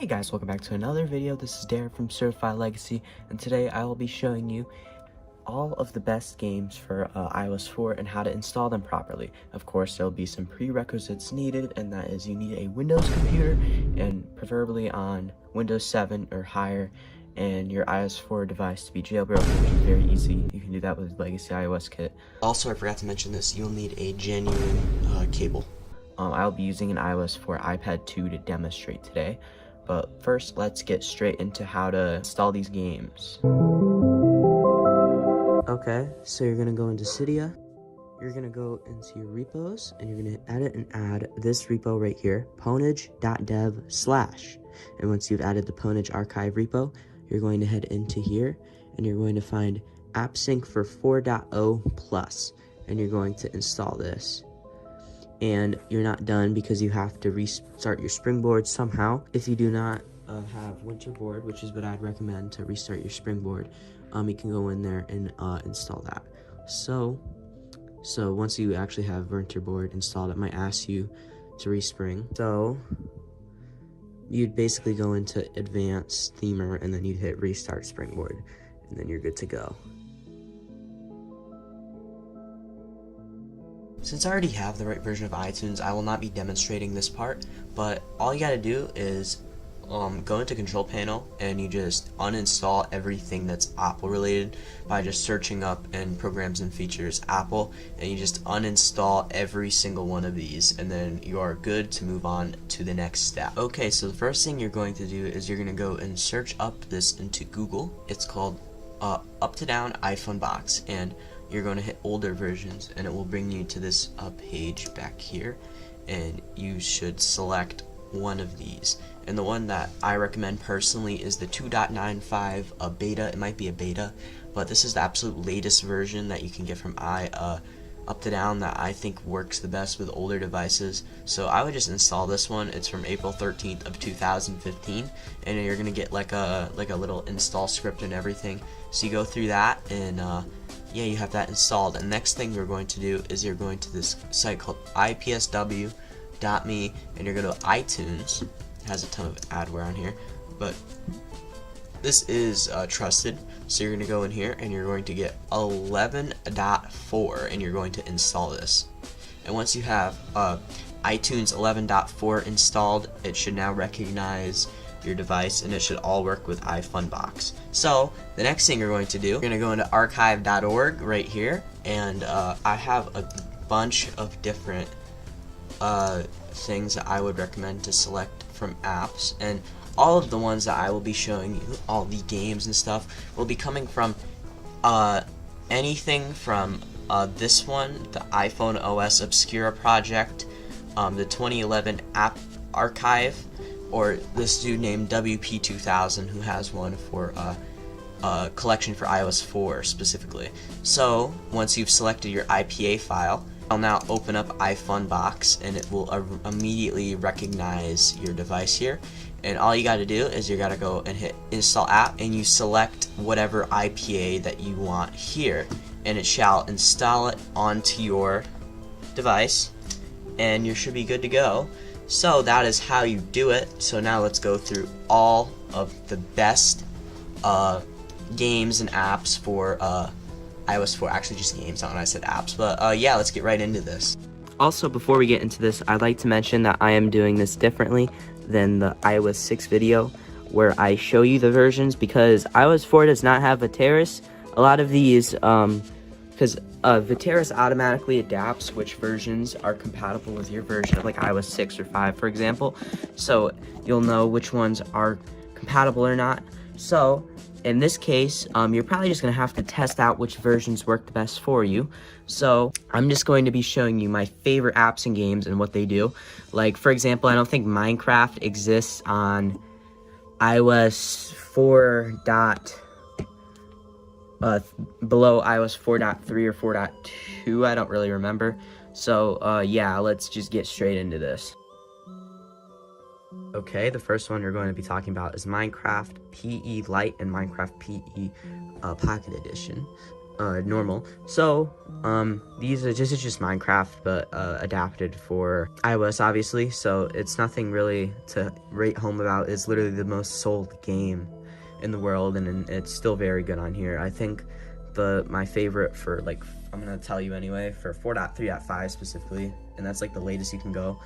guys, welcome back to another video. This is Derek from Certified Legacy, and today I will be showing you all of the best games for iOS 4 and how to install them properly. Of course, there will be some prerequisites needed, and that is you need a Windows computer, and preferably on Windows 7 or higher, and your iOS 4 device to be jailbroken, which is very easy. You can do that with Legacy iOS Kit. Also, I forgot to mention this, you'll need a genuine cable. I'll be using an iOS 4 iPad 2 to demonstrate today. But first, let's get straight into how to install these games. Okay, so you're gonna go into Cydia. You're gonna go into your repos, and you're gonna edit and add this repo right here, ponage.dev/. And once you've added the Ponage archive repo, you're going to head into here, and you're going to find AppSync for 4.0 plus, and you're going to install this. And you're not done because you have to restart your Springboard somehow. If you do not have Winterboard, which is what I'd recommend to restart your Springboard, you can go in there and install that. So once you actually have Winterboard installed, it might ask you to respring. So you'd basically go into Advanced Themer, and then you'd hit Restart Springboard, and then you're good to go. Since I already have the right version of iTunes, I will not be demonstrating this part, but all you gotta do is go into Control Panel, and you just uninstall everything that's Apple related by just searching up in Programs and Features Apple, and you just uninstall every single one of these, and then you are good to move on to the next step. Okay, so the first thing you're going to do is you're gonna go and search up this into Google. It's called Up to Down iPhone Box, and you're going to hit older versions, and it will bring you to this page back here, and you should select one of these. And the one that I recommend personally is the 2.95 beta. It might be a beta, but this is the absolute latest version that you can get from Up to Down that I think works the best with older devices. So I would just install this one. It's from April 13th of 2015, and you're gonna get like a little install script and everything. So you go through that, and yeah, you have that installed. And next thing you're going to do is you're going to this site called ipsw.me, and you're going to iTunes. It has a ton of adware on here, but this is trusted. So you're going to go in here, and you're going to get 11.4, and you're going to install this. And once you have iTunes 11.4 installed, it should now recognize your device, and it should all work with iFunbox. So the next thing you're going to do, you're going to go into archive.org right here, and I have a bunch of different things that I would recommend to select from apps, and all of the ones that I will be showing you, all the games and stuff, will be coming from anything from this one, the iPhone OS Obscura project, the 2011 App Archive, or this dude named WP2000 who has one for a collection for iOS 4 specifically. So once you've selected your IPA file, I'll now open up iFunbox, and it will immediately recognize your device here. And all you gotta do is you gotta go and hit install app, and you select whatever IPA that you want here, and it shall install it onto your device, and you should be good to go. So that is how you do it. So now let's go through all of the best games and apps for iOS 4. Actually, just games, not when I said apps. But yeah, let's get right into this. Also, before we get into this, I'd like to mention that I am doing this differently than the iOS 6 video, where I show you the versions, because iOS 4 does not have Viteris. A lot of these, because Viteris automatically adapts which versions are compatible with your version of like iOS 6 or 5, for example. So you'll know which ones are compatible or not. So in this case, you're probably just going to have to test out which versions work the best for you. So I'm just going to be showing you my favorite apps and games and what they do. Like, for example, I don't think Minecraft exists on iOS 4. Below iOS 4.3 or 4.2, I don't really remember. So yeah, let's just get straight into this. Okay, the first one you're going to be talking about is Minecraft PE Lite and Minecraft PE Pocket Edition. normal. So, this is just Minecraft, but adapted for iOS, obviously. So it's nothing really to rate home about. It's literally the most sold game in the world, and it's still very good on here. I think my favorite for, like, I'm gonna tell you anyway, for 4.3.5 specifically, and that's like the latest you can go,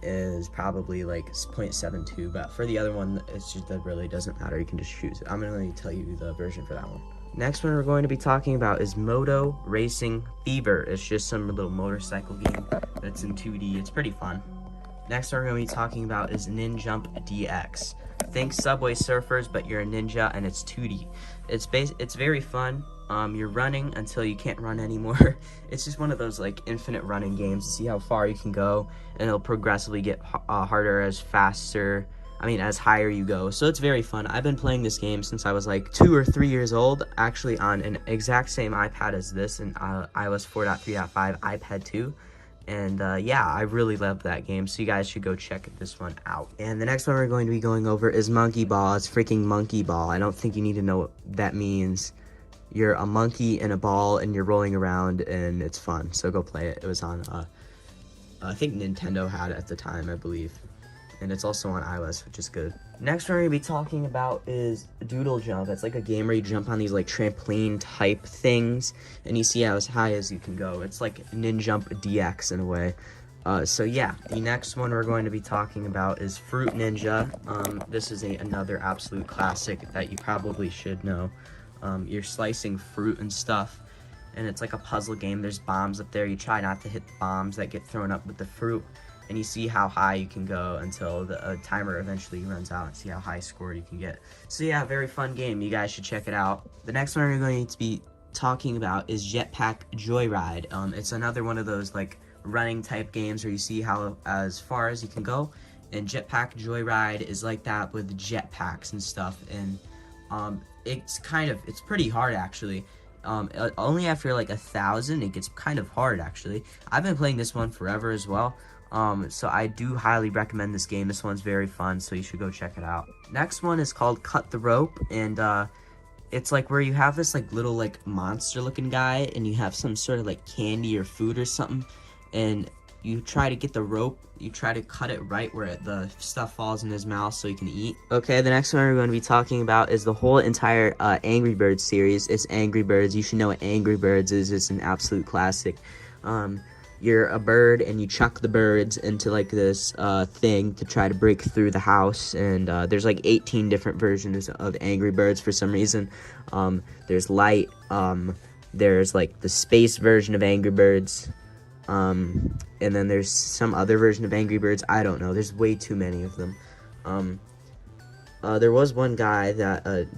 is probably like 0.72. But for the other one, that really doesn't matter. You can just choose it. I'm gonna tell you the version for that one. Next one we're going to be talking about is Moto Racing Fever. It's just some little motorcycle game that's in 2D. It's pretty fun. Next one we're going to be talking about is Ninjump DX. Think Subway Surfers, but you're a ninja and it's 2D. It's very fun. You're running until you can't run anymore. It's just one of those like infinite running games to see how far you can go, and it'll progressively get harder as higher you go. So it's very fun. I've been playing this game since I was like 2 or 3 years old, actually on an exact same iPad as this, an iOS 4.3.5 iPad 2. And yeah, I really love that game, so you guys should go check this one out. And the next one we're going to be going over is Monkey Ball. It's freaking Monkey Ball. I don't think you need to know what that means. You're a monkey in a ball and you're rolling around, and it's fun, so go play it. It was on I think Nintendo had it at the time, I believe, and it's also on iOS, which is good. Next one we're gonna be talking about is Doodle Jump. It's like a game where you jump on these like trampoline type things, and you see how as high as you can go. It's like Ninjump DX in a way. So yeah, the next one we're going to be talking about is Fruit Ninja. This is another absolute classic that you probably should know. You're slicing fruit and stuff, and it's like a puzzle game. There's bombs up there. You try not to hit the bombs that get thrown up with the fruit, and you see how high you can go until the timer eventually runs out, and see how high score you can get. So yeah, very fun game. You guys should check it out. The next one we're going to be talking about is Jetpack Joyride. It's another one of those like running type games where you see how as far as you can go, and Jetpack Joyride is like that with jetpacks and stuff, and it's pretty hard actually. Only after like 1,000 it gets kind of hard actually. I've been playing this one forever as well, so I do highly recommend this game. This one's very fun, so you should go check it out. Next one is called Cut the Rope, and it's like where you have this like little like monster looking guy, and you have some sort of like candy or food or something, and you try to get the rope, you try to cut it right where the stuff falls in his mouth so he can eat. Okay, the next one we're going to be talking about is the whole entire Angry Birds series. It's Angry Birds. You should know what Angry Birds is. It's an absolute classic. You're a bird, and you chuck the birds into like this thing to try to break through the house, and there's like 18 different versions of Angry Birds for some reason. There's light, there's like the space version of Angry Birds, and then there's some other version of Angry Birds. I don't know. There's way too many of them. There was one guy that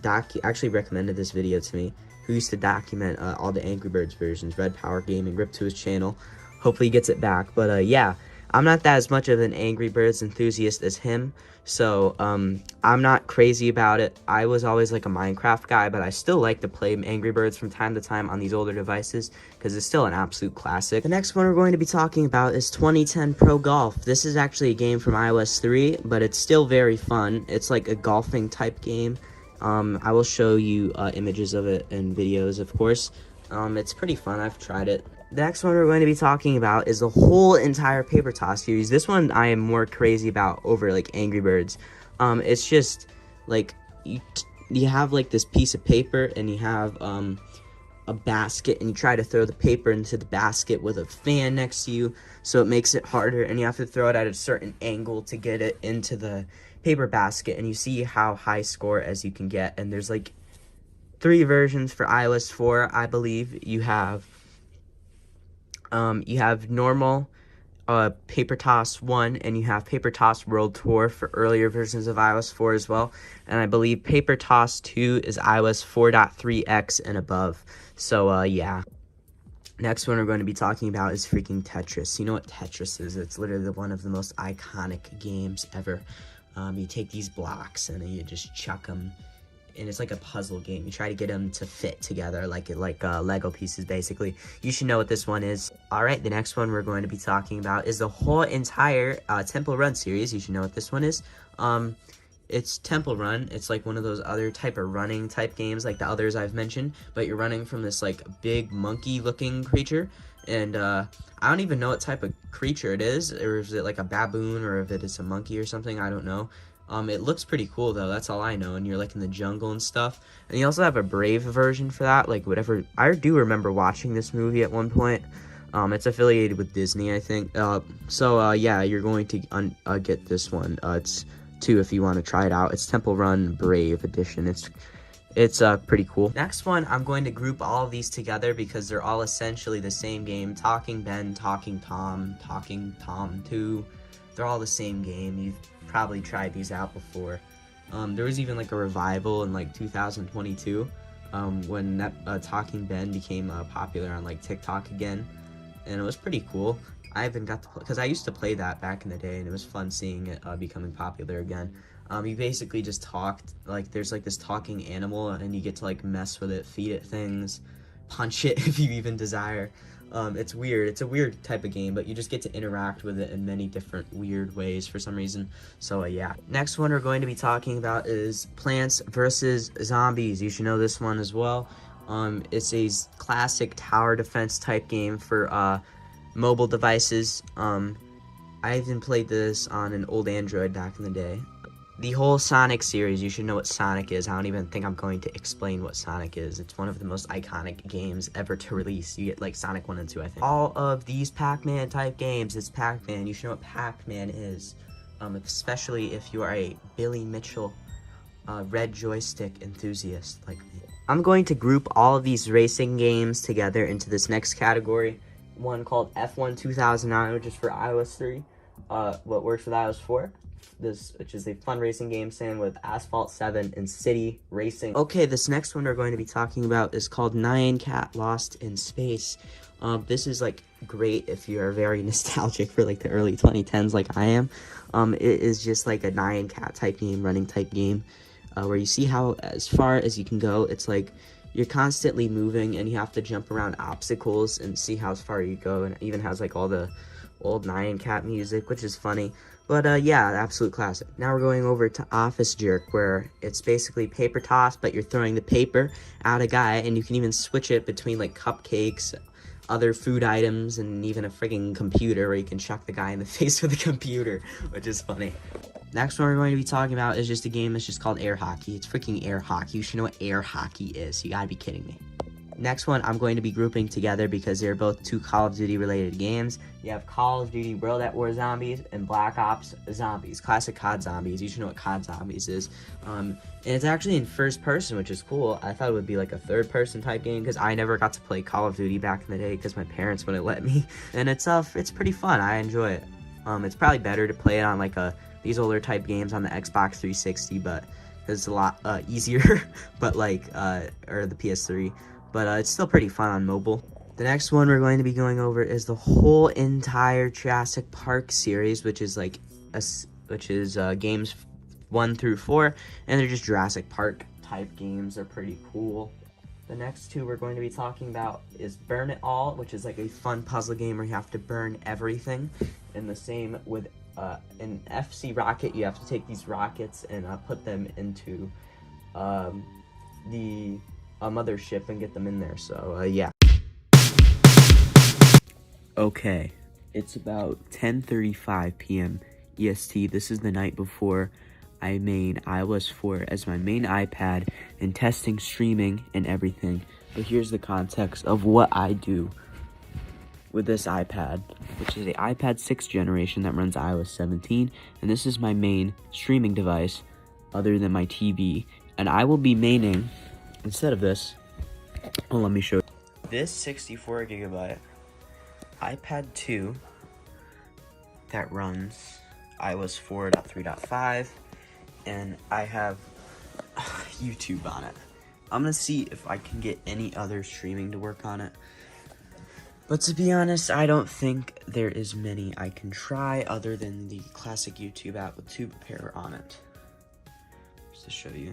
actually recommended this video to me, who used to document all the Angry Birds versions. Red Power Gaming, rip to his channel. Hopefully he gets it back. But yeah, I'm not that as much of an Angry Birds enthusiast as him, so I'm not crazy about it. I was always like a Minecraft guy, but I still like to play Angry Birds from time to time on these older devices because it's still an absolute classic. The next one we're going to be talking about is 2010 Pro Golf. This is actually a game from iOS 3, but it's still very fun. It's like a golfing type game. I will show you images of it and videos, of course. It's pretty fun. I've tried it. The next one we're going to be talking about is the whole entire Paper Toss series. This one I am more crazy about over like Angry Birds. It's just like you have like this piece of paper, and you have a basket, and you try to throw the paper into the basket with a fan next to you, so it makes it harder, and you have to throw it at a certain angle to get it into the paper basket, and you see how high score as you can get. And there's like 3 versions for iOS 4, I believe. You have normal Paper Toss 1, and you have Paper Toss World Tour for earlier versions of iOS 4 as well. And I believe Paper Toss 2 is iOS 4.3x and above. So yeah. Next one we're going to be talking about is freaking Tetris. You know what Tetris is? It's literally one of the most iconic games ever. You take these blocks and you just chuck them, and it's like a puzzle game. You try to get them to fit together like Lego pieces, basically. You should know what this one is. Alright, the next one we're going to be talking about is the whole entire Temple Run series. You should know what this one is. It's Temple Run. It's like one of those other type of running type games like the others I've mentioned, but you're running from this like big monkey looking creature, and I don't even know what type of creature it is, or is it like a baboon, or if it is a monkey or something, I don't know. It looks pretty cool though, that's all I know, and you're like in the jungle and stuff. And you also have a Brave version for that, like whatever. I do remember watching this movie at one point. It's affiliated with Disney, I think. Yeah, you're going to get this one. It's too if you want to try it out. It's Temple Run Brave Edition. It's pretty cool. Next one, I'm going to group all of these together because they're all essentially the same game. Talking Ben, Talking Tom, Talking Tom 2. They're all the same game. You've probably tried these out before. There was even like a revival in like 2022 when that Talking Ben became popular on like TikTok again, and it was pretty cool. I haven't got to play, because I used to play that back in the day, and it was fun seeing it becoming popular again. You basically just talked, like there's like this talking animal, and you get to like mess with it, feed it things, punch it if you even desire. It's weird. It's a weird type of game, but you just get to interact with it in many different weird ways for some reason. So yeah. Next one we're going to be talking about is Plants vs. Zombies. You should know this one as well. It's a classic tower defense type game for mobile devices. I even played this on an old Android back in the day. The whole Sonic series, you should know what Sonic is. I don't even think I'm going to explain what Sonic is. It's one of the most iconic games ever to release. You get like Sonic 1 and 2, I think. All of these Pac-Man type games, it's Pac-Man. You should know what Pac-Man is. Especially if you are a Billy Mitchell red joystick enthusiast like me. I'm going to group all of these racing games together into this next category. One called F1 2009, which is for iOS 3. What works with iOS 4. Which is a fun racing game, same with Asphalt 7 and City Racing. Okay, this next one we're going to be talking about is called Nyan Cat Lost in Space. This is like great if you're very nostalgic for like the early 2010s like I am. It is just like a Nyan Cat type game, running type game, where you see how as far as you can go. It's like you're constantly moving and you have to jump around obstacles and see how far you go, and it even has like all the old Nyan Cat music, which is funny. But yeah, absolute classic. Now we're going over to Office Jerk, where it's basically paper toss, but you're throwing the paper at a guy, and you can even switch it between like cupcakes, other food items, and even a frigging computer where you can chuck the guy in the face with a computer, which is funny. Next one we're going to be talking about is just a game that's just called air hockey. It's freaking air hockey. You should know what air hockey is. You gotta be kidding me. Next one I'm going to be grouping together because they're both two Call of Duty related games. You have Call of Duty World at War Zombies and Black Ops Zombies. Classic COD Zombies. You should know what COD Zombies is. And it's actually in first person, which is cool. I thought it would be like a third person type game because I never got to play Call of Duty back in the day because my parents wouldn't let me. And it's pretty fun. I enjoy it. It's probably better to play it on like these older type games on the Xbox 360, but it's a lot easier. But like or the PS3. But it's still pretty fun on mobile. The next one we're going to be going over is the whole entire Jurassic Park series, which is like games 1 through 4, and they're just Jurassic Park type games. They're pretty cool. The next two we're going to be talking about is Burn It All, which is like a fun puzzle game where you have to burn everything. And the same with an FC rocket. You have to take these rockets and put them into the a mothership and get them in there. So yeah. Okay, it's about 10:35 p.m. EST. This is the night before I made iOS 4 as my main iPad and testing streaming and everything. But here's the context of what I do with this iPad, which is the iPad 6th generation that runs iOS 17, and this is my main streaming device other than my TV. And I will be maining, instead of this, let me show you. This 64 gigabyte iPad 2 that runs iOS 4.3.5, and I have YouTube on it. I'm gonna see if I can get any other streaming to work on it, but to be honest, I don't think there is many I can try other than the classic YouTube app with TubePair on it. Just to show you.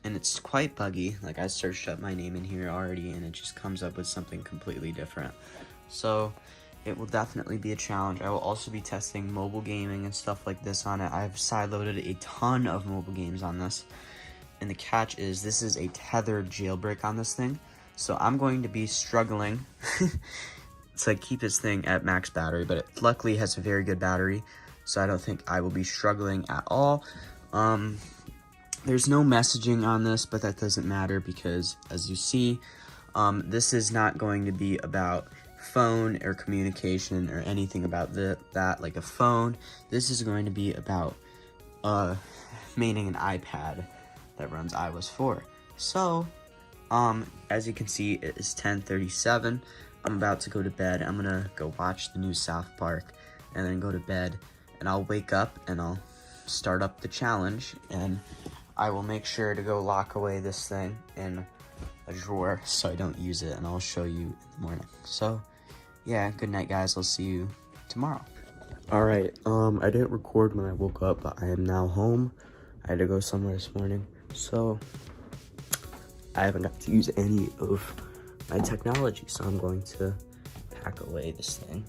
And it's quite buggy. Like, I searched up my name in here already and it just comes up with something completely different. So it will definitely be a challenge. I will also be testing mobile gaming and stuff like this on it. I've sideloaded a ton of mobile games on this. And the catch is this is a tethered jailbreak on this thing. So I'm going to be struggling to keep this thing at max battery, but it luckily has a very good battery. So I don't think I will be struggling at all. There's no messaging on this, but that doesn't matter because as you see, this is not going to be about phone or communication or anything about that like a phone. This is going to be about maintaining an iPad that runs iOS 4. So, as you can see, it is 10:37. I'm about to go to bed. I'm gonna go watch the new South Park and then go to bed, and I'll wake up and I'll start up the challenge, and I will make sure to go lock away this thing in a drawer so I don't use it, and I'll show you in the morning. So yeah, good night guys, I'll see you tomorrow. Alright, I didn't record when I woke up, but I am now home. I had to go somewhere this morning, so I haven't got to use any of my technology, so I'm going to pack away this thing.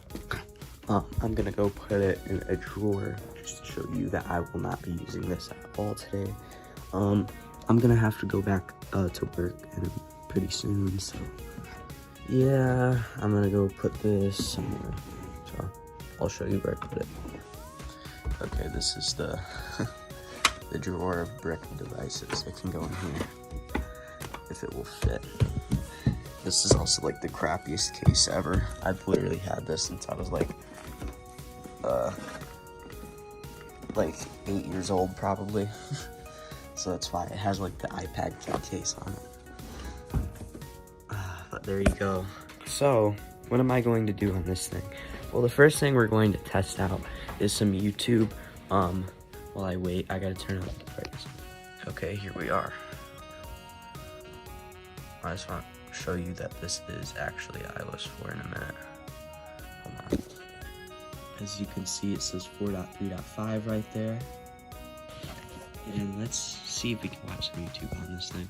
I'm gonna go put it in a drawer just to show you that I will not be using this at all today. I'm gonna have to go back to work pretty soon, so yeah, I'm gonna go put this somewhere. So I'll show you where I put it. Okay, this is the the drawer of brick devices. It can go in here if it will fit. This is also like the crappiest case ever. I've literally had this since I was like 8 years old probably. So that's why it has like the iPad case on it. But there you go. So what am I going to do on this thing? Well, the first thing we're going to test out is some YouTube. While I wait, I gotta turn up the brightness. Okay, here we are. I just want to show you that this is actually iOS 4 in a minute. Hold on. As you can see, it says 4.3.5 right there. And let's see if we can watch some YouTube on this thing.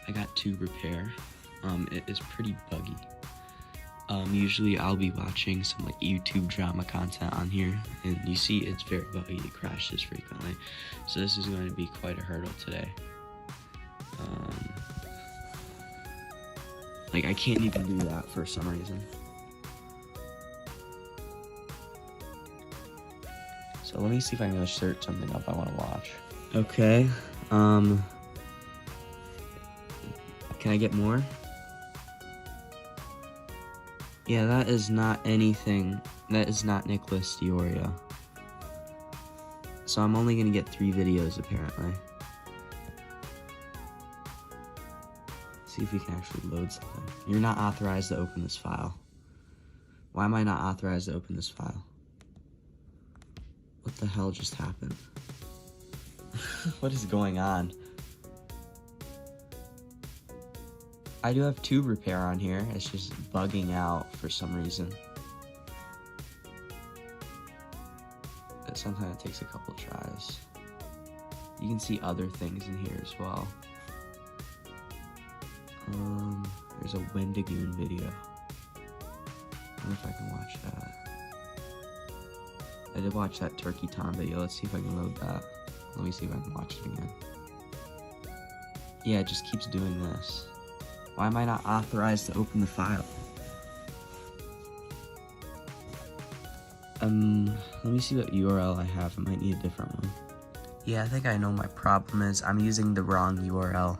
I got to repair. It is pretty buggy. Usually I'll be watching some like YouTube drama content on here, and you see it's very buggy, it crashes frequently. So this is going to be quite a hurdle today. Like I can't even do that for some reason. So let me see if I can go search something up I want to watch. Okay, can I get more? Yeah, that is not anything. That is not Nicholas Dioria. So I'm only gonna get 3 videos apparently. See if we can actually load something. You're not authorized to open this file. Why am I not authorized to open this file? What the hell just happened? What is going on? I do have tube repair on here. It's just bugging out for some reason. But sometimes it takes a couple tries. You can see other things in here as well. There's a Wendigoon video. I wonder if I can watch that. I did watch that Turkey Tom video. Let's see if I can load that. Let me see if I can watch it again. Yeah, it just keeps doing this. Why am I not authorized to open the file? Let me see what URL I have. I might need a different one. Yeah, I think I know my problem is I'm using the wrong URL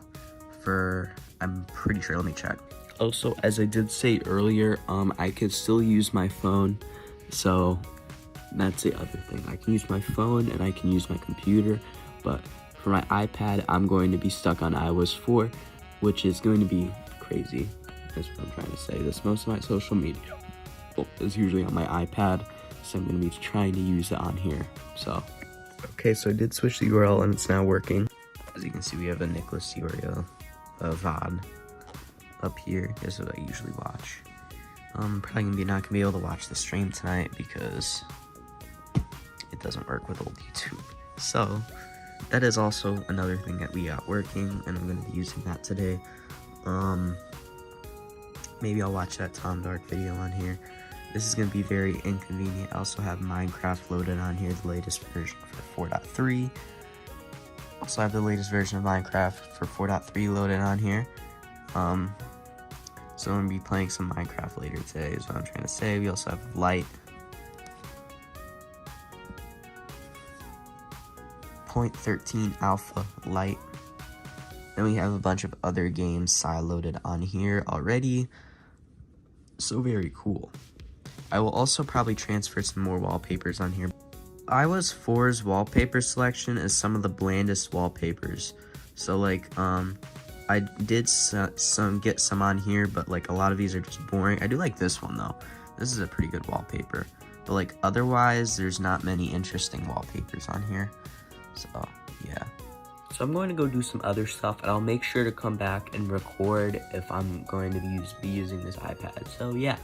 for, I'm pretty sure, let me check. Also, as I did say earlier, I could still use my phone, so that's the other thing. I can use my phone and I can use my computer, but for my iPad, I'm going to be stuck on iOS 4, which is going to be crazy. That's what I'm trying to say. This most of my social media is usually on my iPad, so I'm going to be trying to use it on here. So, okay, so I did switch the URL and it's now working. As you can see, we have a Nicholas Dioria VOD up here. This is what I usually watch. Probably not gonna be able to watch the stream tonight because it doesn't work with old YouTube. So that is also another thing that we got working, and I'm gonna be using that today. Maybe I'll watch that Tom Dark video on here. This is going to be very inconvenient. I also have Minecraft loaded on here, the latest version for 4.3. Also have the latest version of Minecraft for 4.3 loaded on here. So I'm going to be playing some Minecraft later today is what I'm trying to say. We also have Light. 0.13 Alpha Light. Then we have a bunch of other games side-loaded on here already. So very cool. I will also probably transfer some more wallpapers on here. iOS 4's wallpaper selection is some of the blandest wallpapers. So like, I did get some on here, but like a lot of these are just boring. I do like this one though. This is a pretty good wallpaper. But like otherwise, there's not many interesting wallpapers on here. So yeah. So I'm going to go do some other stuff, and I'll make sure to come back and record if I'm going to be using this iPad. So yeah.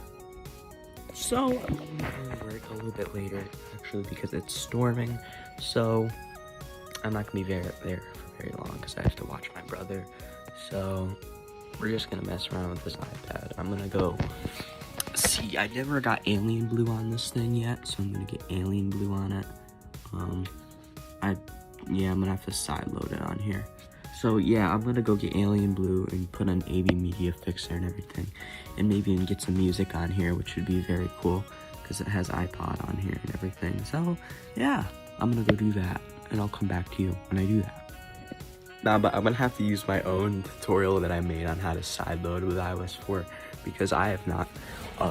So I'm going to work a little bit later, actually, because it's storming. So I'm not going to be there for very long because I have to watch my brother. So we're just going to mess around with this iPad. I'm going to go see. I never got alien blue on this thing yet, so I'm going to get alien blue on it. I'm going to have to side load it on here. So yeah, I'm going to go get alien blue and put an AB media fixer and everything. And maybe even get some music on here, which would be very cool because it has iPod on here and everything. So yeah, I'm going to go do that and I'll come back to you when I do that. Nah, but I'm going to have to use my own tutorial that I made on how to side load with iOS 4 because I have not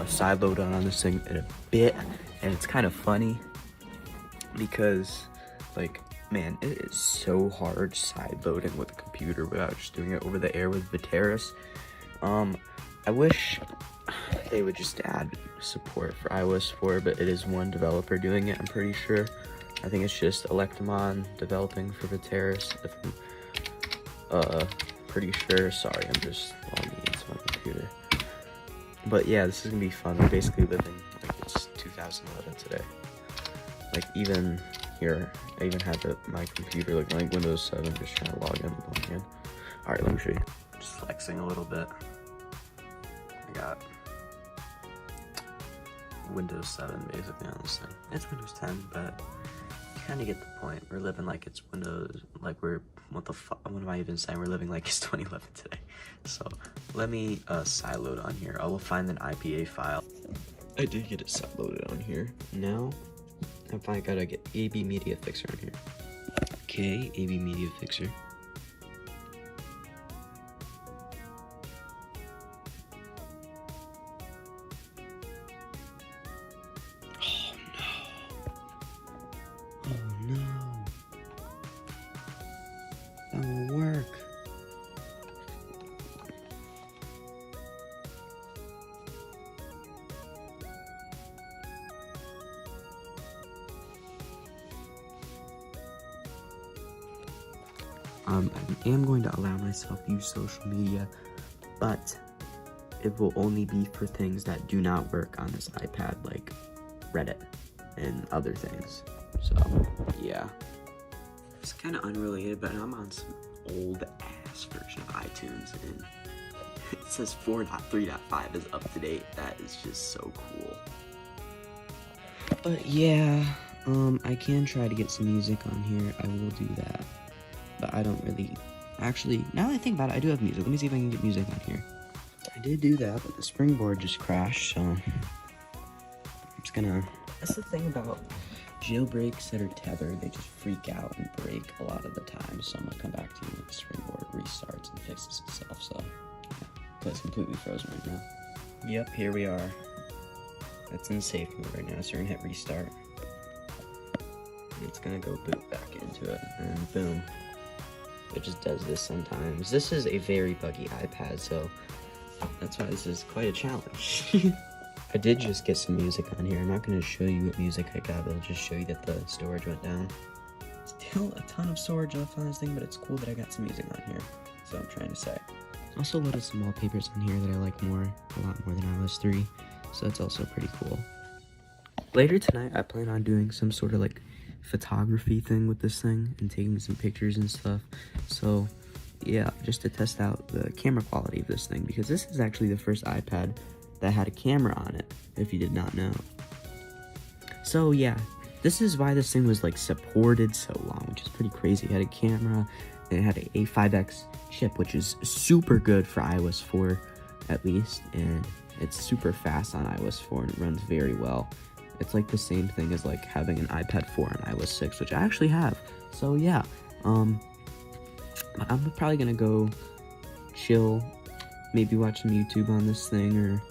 side loaded on this thing in a bit. And it's kind of funny because like, man, it is so hard side loading with a computer without just doing it over the air with Viteris. I wish they would just add support for iOS 4, but it is one developer doing it, I'm pretty sure. I think it's just Electamon developing for Viteris, if I'm pretty sure. Sorry, I'm just logging into my computer. But yeah, this is gonna be fun. We're basically living like it's 2011 today. Like even here, I even had my computer like Windows 7, just trying to log in. Alright, let me show you. Just flexing a little bit. I got Windows 7 basically on this thing. It's Windows 10, but you kind of get the point. We're living like it's Windows, like what the fuck, what am I even saying? We're living like it's 2011 today. So let me sideload on here. I will find an IPA file. I did get it sideloaded on here. Now, I gotta get AB Media Fixer on here. Okay, AB Media Fixer. Oh no. That won't work. I am going to allow myself to use social media, but it will only be for things that do not work on this iPad, like Reddit and other things. So yeah, it's kind of unrelated, but I'm on some old ass version of iTunes and it says 4.3.5 is up to date. That is just so cool. But yeah, I can try to get some music on here. I will do that, but I don't really, actually, now that I think about it, I do have music. Let me see if I can get music on here. I did do that, but the springboard just crashed, so I'm just gonna, that's the thing about jailbreaks that are tethered, they just freak out and break a lot of the time. So I'm gonna come back to you when the springboard restarts and fixes itself. So yeah, but it's completely frozen right now. Yep, here we are. It's in safe mode right now, so we're gonna hit restart. And it's gonna go boot back into it, and boom. It just does this sometimes. This is a very buggy iPad, so that's why this is quite a challenge. I did just get some music on here. I'm not going to show you what music I got, but I'll just show you that the storage went down. Still a ton of storage left on this thing, but it's cool that I got some music on here. That's what I'm trying to say. I also loaded some wallpapers on here that I like a lot more than iOS 3, so that's also pretty cool. Later tonight, I plan on doing some sort of like photography thing with this thing and taking some pictures and stuff. So yeah, just to test out the camera quality of this thing, because this is actually the first iPad that had a camera on it, if you did not know. So yeah, this is why this thing was like supported so long, which is pretty crazy. It had a camera, and it had a A5X chip, which is super good for iOS 4 at least, and it's super fast on iOS 4 and it runs very well. It's like the same thing as like having an iPad 4 on iOS 6, which I actually have. So yeah, I'm probably gonna go chill, maybe watch some YouTube on this thing or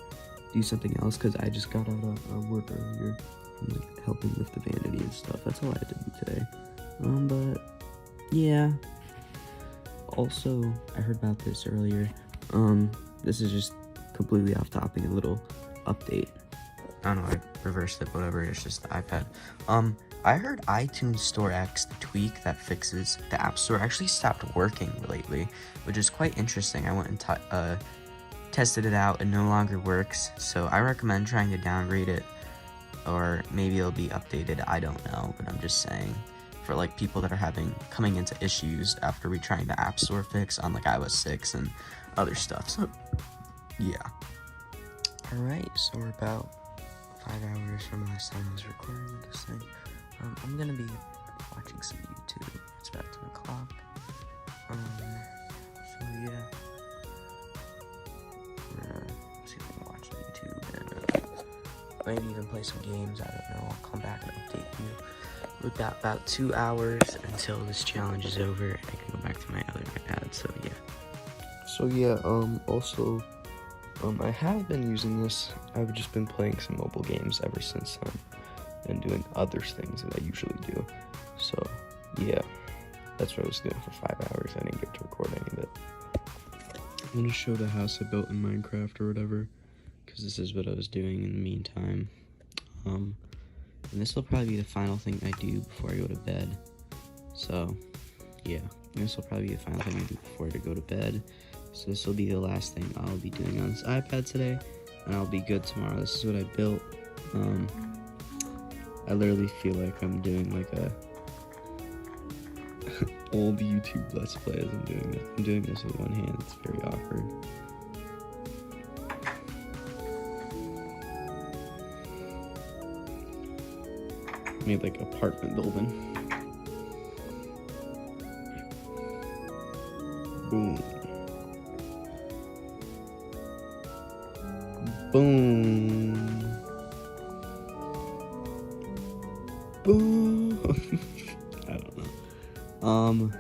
do something else, because I just got out of work earlier, like helping with the vanity and stuff. That's all I had to do today. But yeah, also I heard about this earlier. This is just completely off topic, a little update. I don't know, I reversed it, whatever, it's just the iPad. I heard iTunes Store X, the tweak that fixes the App Store, actually stopped working lately, which is quite interesting. I went and tested it out, and no longer works, so I recommend trying to downgrade it, or maybe it'll be updated, I don't know, but I'm just saying, for like people that are coming into issues after retrying the App Store fix on like iOS 6 and other stuff. So yeah. Alright, so we're about 5 hours from last time I was recording this thing. I'm gonna be watching some YouTube. It's about 10 o'clock. So yeah. See if I can watch some YouTube and maybe even play some games. I don't know. I'll come back and update you. We've got about 2 hours until this challenge is over. I can go back to my other iPad. So yeah. Also, I have been using this. I've just been playing some mobile games ever since and doing other things that I usually do. So yeah, that's what I was doing for 5 hours. I didn't get to record any of it. I'm gonna show the house I built in Minecraft or whatever, because this is what I was doing in the meantime. And this will probably be the final thing I do before I go to bed. So yeah, this will probably be the final thing I do before I go to bed. So this will be the last thing I'll be doing on this iPad today, and I'll be good tomorrow. This is what I built. I literally feel like I'm doing like a old YouTube Let's Play as I'm doing this. I'm doing this with one hand. It's very awkward. Made like apartment building. Boom. Boom. Boom. I don't know.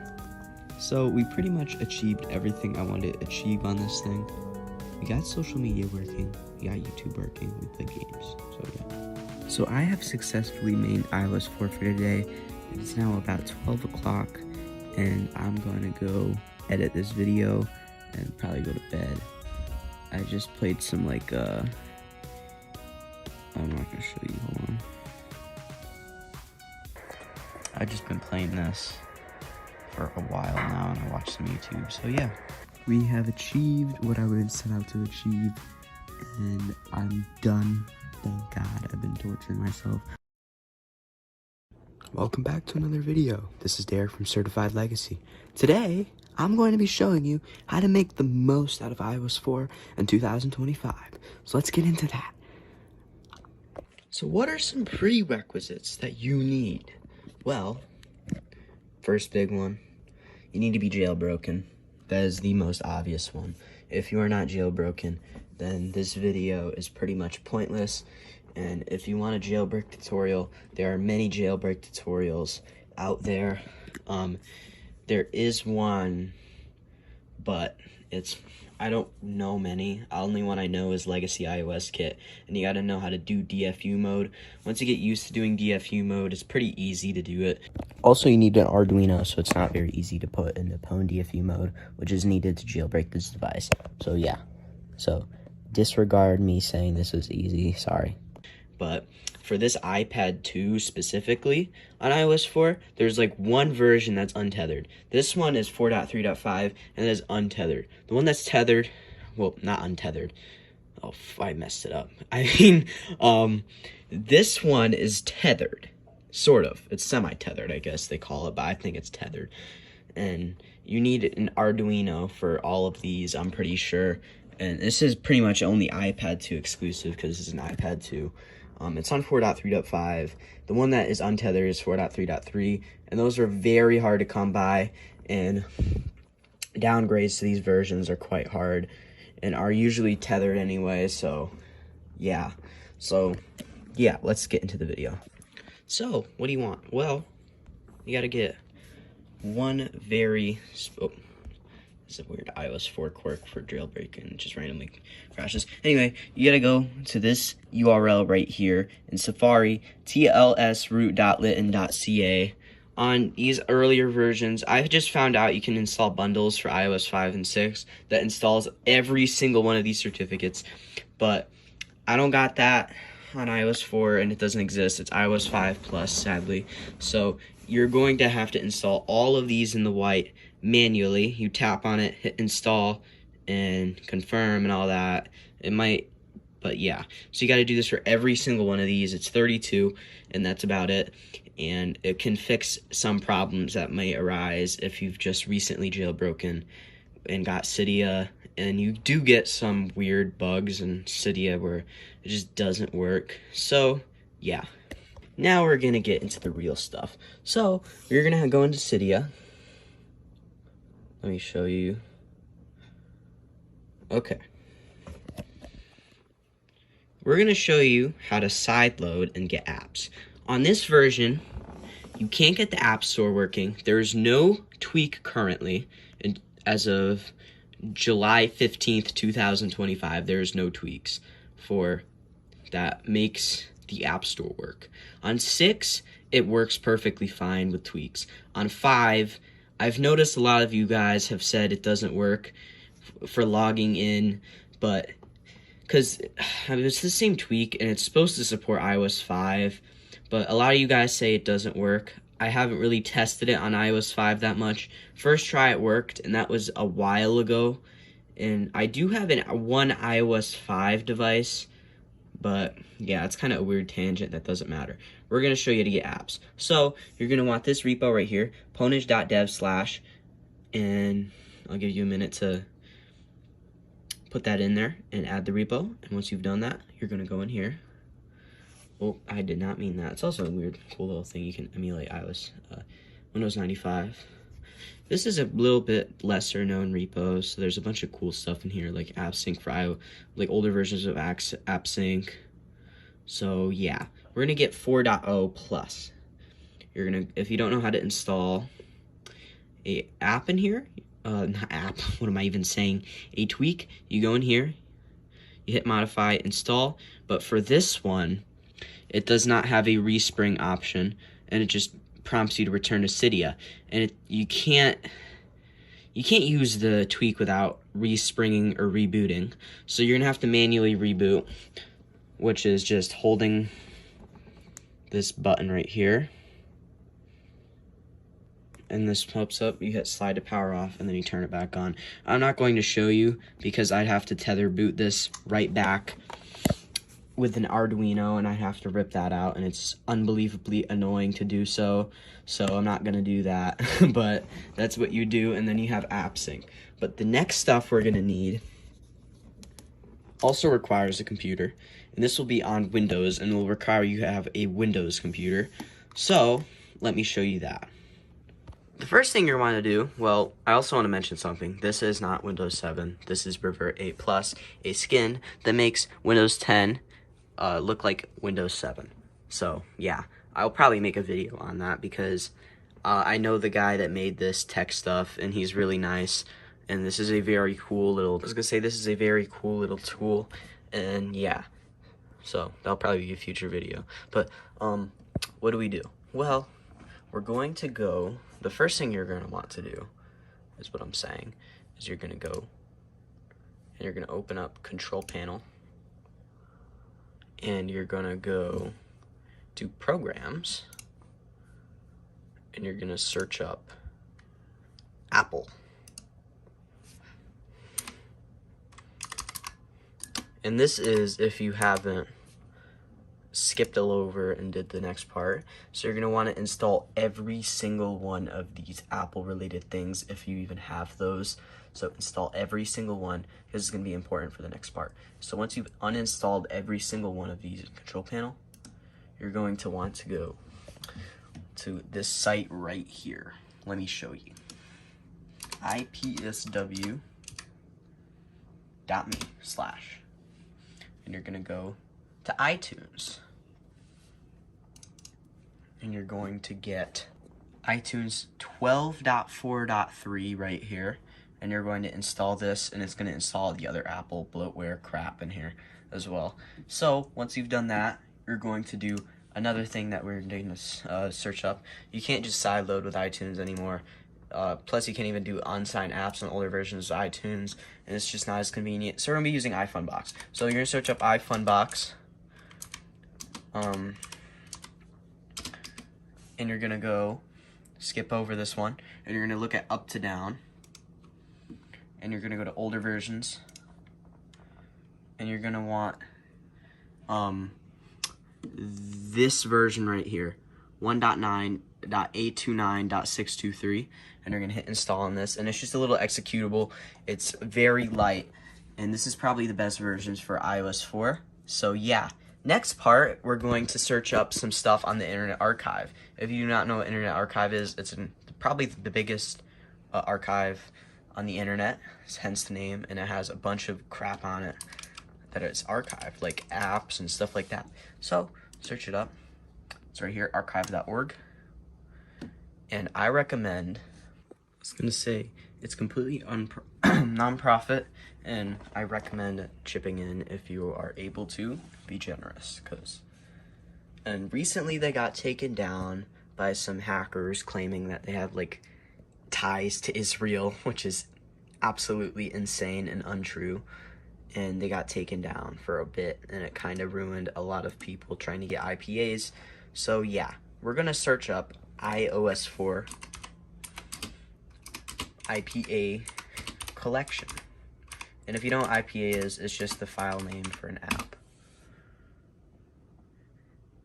So we pretty much achieved everything I wanted to achieve on this thing. We got social media working, we got YouTube working, we played games, so yeah. So I have successfully made iOS 4 for today. It's now about 12 o'clock, and I'm going to go edit this video and probably go to bed. I just played some like, I'm not going to show you, hold on. I've just been playing this for a while now, and I watched some YouTube, so yeah. We have achieved what I would set out to achieve, and I'm done. Thank God, I've been torturing myself. Welcome back to another video. This is Derek from Certified Legacy. Today, I'm going to be showing you how to make the most out of iOS 4 in 2025. So let's get into that. So what are some prerequisites that you need? Well, first big one, you need to be jailbroken. That is the most obvious one. If you are not jailbroken, then this video is pretty much pointless. And if you want a jailbreak tutorial, there are many jailbreak tutorials out there. There is one, but I don't know many. The only one I know is Legacy iOS Kit, and you gotta know how to do DFU mode. Once you get used to doing DFU mode, it's pretty easy to do it. Also, you need an Arduino, so it's not very easy to put into Pwn DFU mode, which is needed to jailbreak this device. So yeah, so disregard me saying this is easy, sorry. But for this iPad 2 specifically on iOS 4, there's like one version that's untethered. This one is 4.3.5 and it is untethered. The one that's tethered, well, not untethered. Oh, I messed it up. I mean, this one is tethered, sort of. It's semi-tethered, I guess they call it, but I think it's tethered. And you need an Arduino for all of these, I'm pretty sure. And this is pretty much only iPad 2 exclusive because this is an iPad 2. It's on 4.3.5. The one that is untethered is 4.3.3, and those are very hard to come by, and downgrades to these versions are quite hard and are usually tethered anyway, so yeah. So yeah, let's get into the video. So what do you want? Well, you gotta get one very this is a weird iOS 4 quirk for jailbreaking, it just randomly crashes. Anyway, you gotta go to this URL right here in Safari, tlsroot.litten.ca. On these earlier versions, I just found out you can install bundles for iOS 5 and 6 that installs every single one of these certificates, but I don't got that on iOS 4, and it doesn't exist. It's iOS 5 Plus, sadly. So you're going to have to install all of these in the white manually. You tap on it, hit install, and confirm and all that. It might, but yeah. So you got to do this for every single one of these. It's 32, and that's about it. And it can fix some problems that may arise if you've just recently jailbroken and got Cydia, and you do get some weird bugs in Cydia where it just doesn't work. So yeah, now we're gonna get into the real stuff. So we're gonna go into Cydia. Let me show you. Okay, we're gonna show you how to sideload and get apps. On this version, you can't get the App Store working. There's no tweak currently, and as of July 15th, 2025, there's no tweaks for that makes the App Store work. On 6, it works perfectly fine with tweaks. On 5, I've noticed a lot of you guys have said it doesn't work for logging in, but because it's the same tweak and it's supposed to support iOS 5, but a lot of you guys say it doesn't work. I haven't really tested it on iOS 5 that much. First try it worked, and that was a while ago. And I do have one iOS 5 device, but yeah, it's kind of a weird tangent that doesn't matter. We're going to show you how to get apps. So you're going to want this repo right here, ponage.dev/, and I'll give you a minute to put that in there and add the repo. And once you've done that, you're going to go in here. Oh, I did not mean that. It's also a weird, cool little thing. You can emulate iOS, Windows 95. This is a little bit lesser known repo, so there's a bunch of cool stuff in here, like AppSync for iOS, like older versions of AppSync. So yeah, we're gonna get 4.0 plus. You're gonna, if you don't know how to install a app in here, not app, what am I even saying? A tweak, you go in here, you hit modify, install, but for this one, it does not have a respring option, and it just prompts you to return to Cydia. And you can't use the tweak without respringing or rebooting. So you're gonna have to manually reboot, which is just holding this button right here. And this pops up, you hit slide to power off, and then you turn it back on. I'm not going to show you because I'd have to tether boot this right back with an Arduino, and I have to rip that out, and it's unbelievably annoying to do so I'm not gonna do that. But that's what you do, and then you have AppSync. But the next stuff we're gonna need also requires a computer, and this will be on Windows, and will require you to have a Windows computer. So let me show you that. The first thing you want to do, well, I also want to mention something. This is not Windows 7. This is Revert 8 Plus, a skin that makes Windows 10 look like Windows 7. So yeah, I'll probably make a video on that because I know the guy that made this tech stuff, and he's really nice, and this is a very cool little, this is a very cool little tool, and yeah, so that'll probably be a future video. But what do we do? Well, we're going to go, the first thing you're going to want to do is what I'm saying, is you're going to go and you're going to open up Control Panel, and you're gonna go to Programs, and you're gonna search up Apple. And this is if you haven't skipped over and did the next part. So you're going to want to install every single one of these Apple related things if you even have those. So install every single one because it's going to be important for the next part. So once you've uninstalled every single one of these control panel, you're going to want to go to this site right here. Let me show you. ipsw.me/ and you're going to go to iTunes. And you're going to get iTunes 12.4.3 right here. And you're going to install this, and it's going to install the other Apple bloatware crap in here as well. So once you've done that, you're going to do another thing that we're going to search up. You can't just sideload with iTunes anymore. Plus, you can't even do unsigned apps on older versions of iTunes, and it's just not as convenient. So we're going to be using iFunbox. So you're going to search up iFunbox. And you're going to go skip over this one, and you're going to look at up to down. And you're going to go to older versions, and you're going to want this version right here, 1.9.829.623, and you're going to hit install on this, and it's just a little executable. It's very light, and this is probably the best versions for iOS 4. So yeah, next part, we're going to search up some stuff on the Internet Archive. If you do not know what Internet Archive is, it's probably the biggest archive on the internet, hence the name, and it has a bunch of crap on it that it's archived, like apps and stuff like that. So search it up. It's right here, archive.org. And I recommend, I was gonna say, it's completely non-profit, and I recommend chipping in if you are able to. Be generous, and recently they got taken down by some hackers claiming that they have like ties to Israel, which is absolutely insane and untrue, and they got taken down for a bit, and it kind of ruined a lot of people trying to get IPAs. So yeah, we're gonna search up iOS 4 IPA collection, and if you know what IPA is, it's just the file name for an app.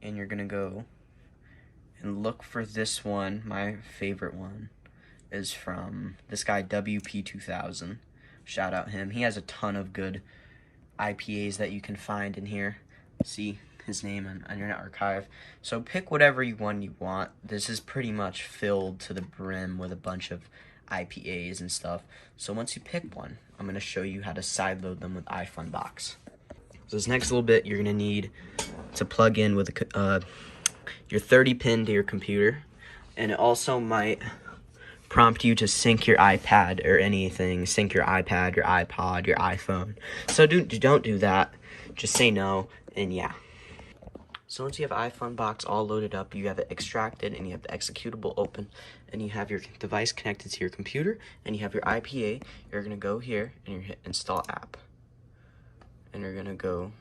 And you're gonna go and look for this one. My favorite one is from this guy, WP2000. Shout out him. He has a ton of good IPAs that you can find in here. See his name on Internet Archive. So pick whatever one you want. This is pretty much filled to the brim with a bunch of IPAs and stuff. So once you pick one, I'm going to show you how to sideload them with iFunbox. So this next little bit, you're going to need to plug in with your 30 pin to your computer. And it also might prompt you to sync your iPad or anything. Sync your iPad, your iPod, your iPhone. So don't do that. Just say no, and yeah. So once you have iFunbox all loaded up, you have it extracted, and you have the executable open, and you have your device connected to your computer, and you have your IPA, you're going to go here, and you're hit install app. And you're going to go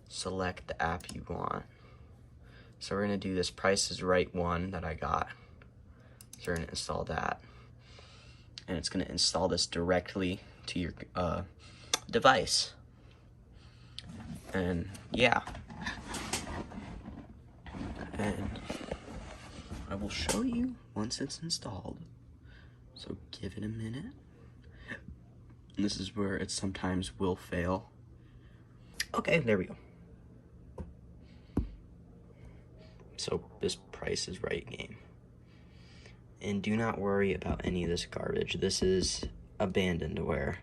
select the app you want. So we're going to do this Price is Right one that I got. So we're going to install that, and it's going to install this directly to your device. And yeah, and I will show you once it's installed. So give it a minute. And this is where it sometimes will fail. Okay, there we go. So this Price is Right game. And do not worry about any of this garbage. This is abandonware.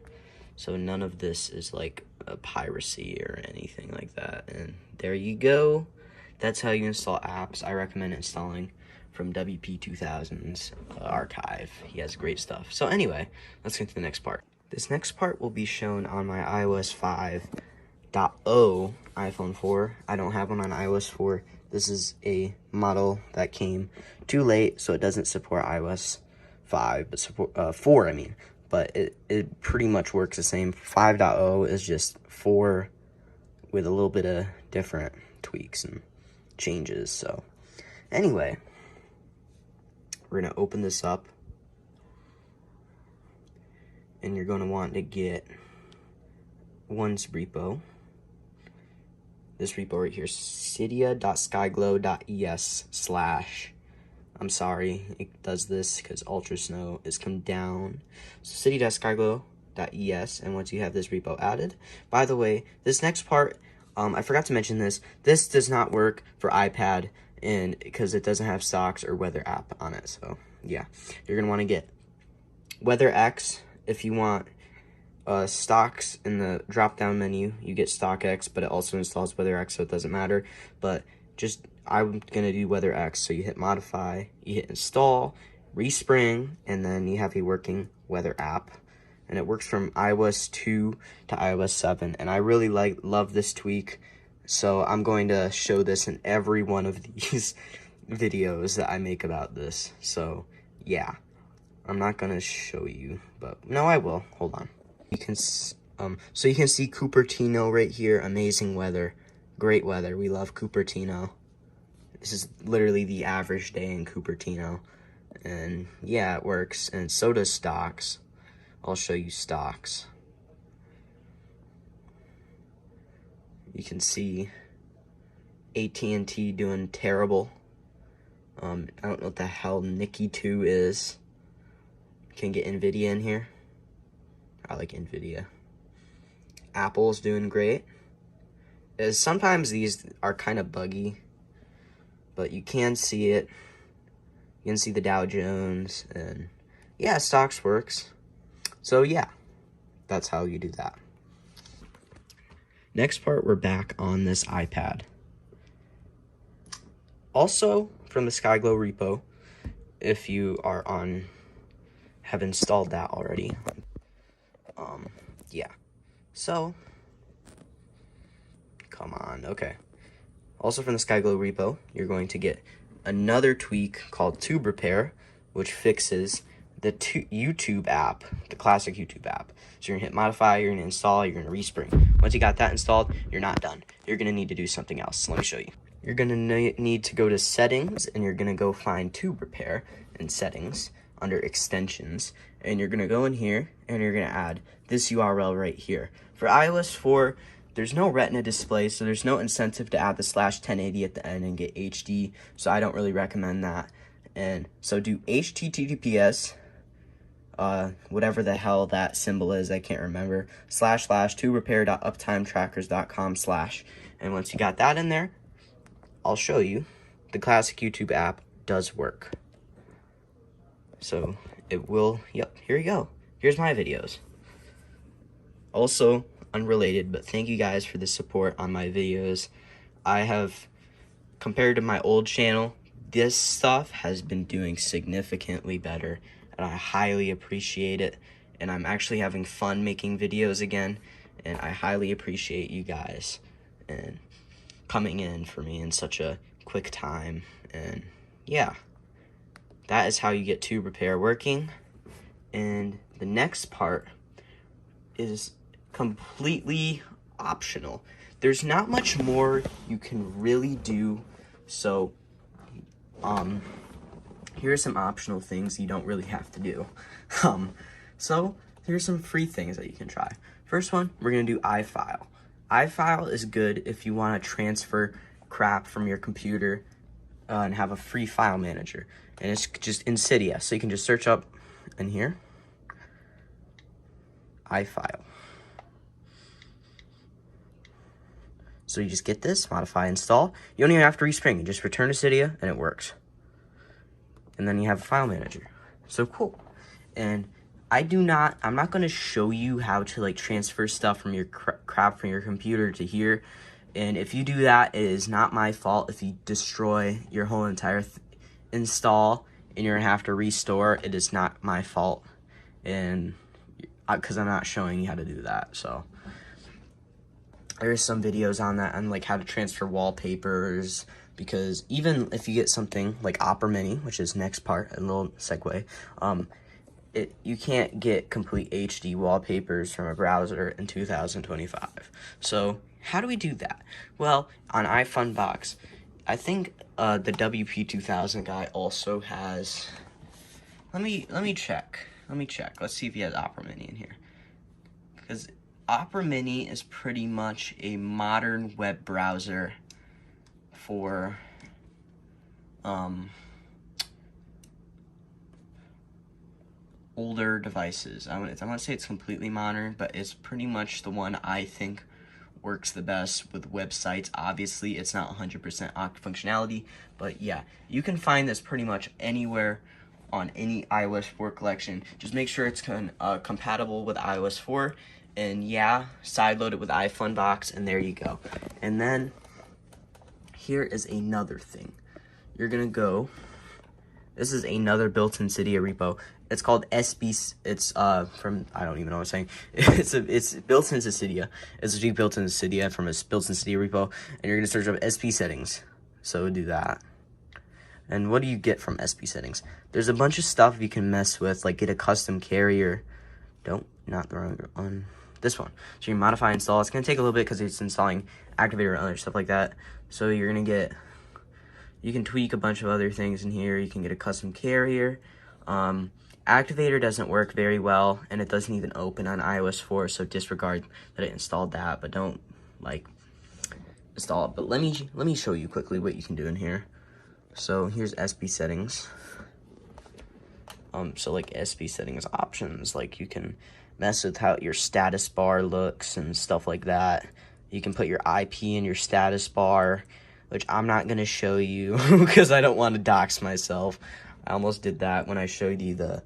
So none of this is like a piracy or anything like that. And there you go. That's how you install apps. I recommend installing from WP2000's archive. He has great stuff. So anyway, let's get to the next part. This next part will be shown on my iOS 5.0 iPhone 4. I don't have one on iOS 4. This is a model that came too late, so it doesn't support iOS 5, but support 4, I mean. But it pretty much works the same. 5.0 is just 4 with a little bit of different tweaks and changes. So anyway, we're going to open this up. And you're going to want to get one's repo. this repo right here, cydia.skyglow.es/ I'm sorry, it does this because Ultra Snow is come down. So cydia.skyglow.es, and once you have this repo added, by the way, this next part, I forgot to mention this. This does not work for iPad, and because it doesn't have stocks or weather app on it. So yeah, you're gonna want to get WeatherX if you want. Stocks in the drop down menu, you get StockX, but it also installs WeatherX, so it doesn't matter. But just I'm gonna do WeatherX, so you hit modify, you hit install, respring, and then you have a working weather app, and it works from iOS 2 to iOS 7. And I really love this tweak, so I'm going to show this in every one of these videos that I make about this. So yeah, I'm not gonna show you, but no, I will. Hold on. You can so you can see Cupertino right here. Amazing weather, great weather. We love Cupertino. This is literally the average day in Cupertino, and yeah, it works. And so does stocks. I'll show you stocks. You can see AT&T doing terrible. I don't know what the hell Nikki 2 is. Can get Nvidia in here. I like Nvidia. Apple's doing great. Sometimes these are kind of buggy, but you can see it. You can see the Dow Jones, and yeah, stocks works. So yeah, that's how you do that. Next part, we're back on this iPad. Also, from the Skyglow repo, if you are on, have installed that already. Yeah. So, come on, okay. Also from the Skyglow repo, you're going to get another tweak called Tube Repair, which fixes the YouTube app, the classic YouTube app. So you're gonna hit modify, you're gonna install, you're gonna respring. Once you got that installed, you're not done. You're gonna need to do something else. Let me show you. You're gonna need to go to settings, and you're gonna go find Tube Repair in settings under extensions, and you're gonna go in here and you're gonna add this URL right here. For iOS 4, there's no Retina display, so there's no incentive to add the /1080 at the end and get HD, so I don't really recommend that. And so do HTTPS, whatever the hell that symbol is, I can't remember, / /2repair.uptimetrackers.com/, and once you got that in there, I'll show you the classic YouTube app does work. So it will, yep, here you go. Here's my videos. Also, unrelated, but thank you guys for the support on my videos. I have, compared to my old channel, this stuff has been doing significantly better, and I highly appreciate it. And I'm actually having fun making videos again, and I highly appreciate you guys and coming in for me in such a quick time. And yeah, that is how you get Tube Repair working. And the next part is completely optional. There's not much more you can really do, so here are some optional things you don't really have to do. So here's some free things that you can try. First one, we're gonna do iFile. iFile is good if you want to transfer crap from your computer and have a free file manager, and it's just in Cydia, so you can just search up in here iFile. So you just get this, modify, install. You don't even have to respring. You just return to Cydia, and it works. And then you have a file manager. So cool. And I'm not going to show you how to like transfer stuff from your crap from your computer to here. And if you do that, it is not my fault if you destroy your whole entire install and you're going to have to restore. It is not my fault. And because I'm not showing you how to do that, so there's some videos on that, on like how to transfer wallpapers, because even if you get something like Opera Mini, which is next part, a little segue, you can't get complete HD wallpapers from a browser in 2025. So how do we do that? Well, on iFunbox, I think the WP2000 guy also has. Let me check. Let's see if he has Opera Mini in here, because Opera Mini is pretty much a modern web browser for older devices. I want to say it's completely modern, but it's pretty much the one I think works the best with websites. Obviously, it's not 100% functionality, but yeah, you can find this pretty much anywhere on any iOS 4 collection. Just make sure it's compatible with iOS 4, and yeah, sideload it with iFunbox, and there you go. And then here is another thing. You're gonna go. This is another built-in Cydia repo. It's called SB. It's from, I don't even know what I'm saying. It's built into Cydia. It's actually built into Cydia from a built-in Cydia repo, and you're gonna search up SP settings. So do that. And what do you get from SP settings? There's a bunch of stuff you can mess with, like get a custom carrier. Not the wrong one. This one. So you modify, install. It's gonna take a little bit because it's installing activator and other stuff like that. So you're gonna get. You can tweak a bunch of other things in here. You can get a custom carrier. Activator doesn't work very well, and it doesn't even open on iOS 4, so disregard that it installed that, but don't, like, install it. But let me show you quickly what you can do in here. So here's SP settings. So like SP settings options, like you can mess with how your status bar looks and stuff like that. You can put your IP in your status bar, which I'm not going to show you because I don't want to dox myself. I almost did that when I showed you the